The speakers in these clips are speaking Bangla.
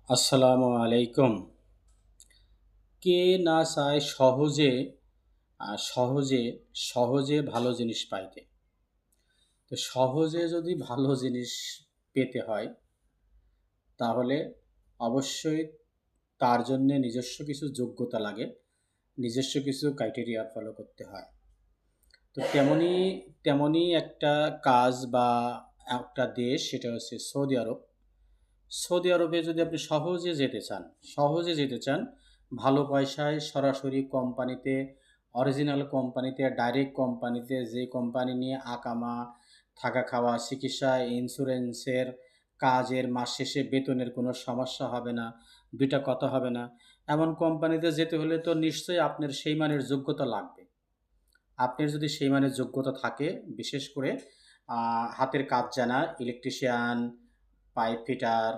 আসসালামু আলাইকুম। কে না চায় সহজে সহজে ভালো জিনিস পাইতে। তো সহজে যদি ভালো জিনিস পেতে হয়, তাহলে অবশ্যই তার জন্যে নিজস্ব কিছু যোগ্যতা লাগে। নিজস্ব কিছু ক্রাইটেরিয়া ফলো করতে হয়। তো তেমনই একটা কাজ বা একটা দেশ, সেটা হচ্ছে সৌদি আরব। সৌদি আরবে যদি আপনি সহজে যেতে চান, ভালো পয়সায় সরাসরি কোম্পানিতে, অরিজিনাল কোম্পানিতে, ডাইরেক্ট কোম্পানিতে, যে কোম্পানি নিয়ে আকামা, থাকা খাওয়া, চিকিৎসা, ইন্স্যুরেন্সের কাজের মাস শেষে বেতনের কোনো সমস্যা হবে না, ২ টা কথা হবে না। এমন কোম্পানিতে যেতে হলে তো নিশ্চয়ই আপনার সেই মানের যোগ্যতা লাগবে। আপনার যদি সেই মানের যোগ্যতা থাকে, বিশেষ করে হাতের কাজ জানা, electrician, pipe fitter,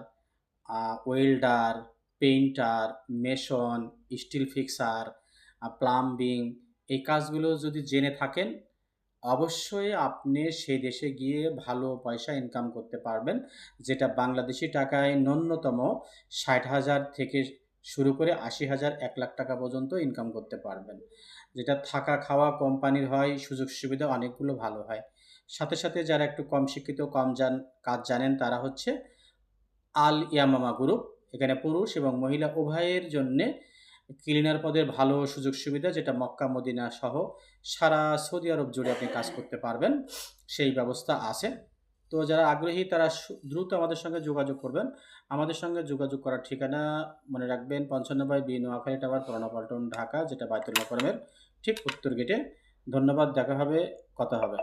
welder, painter, mason, steel fixer, plumbing, এই কাজগুলো যদি জেনে থাকেন, অবশ্যই আপনি সেই দেশে গিয়ে ভালো পয়সা ইনকাম করতে পারবেন। যেটা বাংলাদেশী টাকায় ন্যূনতম ৬০,০০০ থেকে শুরু করে ৮০,০০০, ৳১,০০,০০০ পর্যন্ত ইনকাম করতে পারবেন। যেটা থাকা খাওয়া কোম্পানির হয়, সুযোগ সুবিধা অনেকগুলো ভালো হয়। সাথে যারা একটু কম শিক্ষিত, কম কাজ জানেন, তারা হচ্ছে আল ইয়ামামা গ্রুপ। এখানে পুরুষ এবং মহিলা উভয়ের জন্যে ক্লিনার পদের ভালো সুযোগ সুবিধা, যেটা মক্কা মদিনা সহ সারা সৌদি আরব জুড়ে আপনি কাজ করতে পারবেন, সেই ব্যবস্থা আছে। তো যারা আগ্রহী তারা দ্রুত আমাদের সঙ্গে যোগাযোগ করবেন। আমাদের সঙ্গে যোগাযোগ করার ঠিকানা মনে রাখবেন, ৫৫/বি নোয়াখালী টাওয়ার, পুরানা পল্টন, ঢাকা, যেটা বায়তুল মোকাররমের ঠিক উত্তর গেটে। ধন্যবাদ। দেখা হবে, কথা হবে।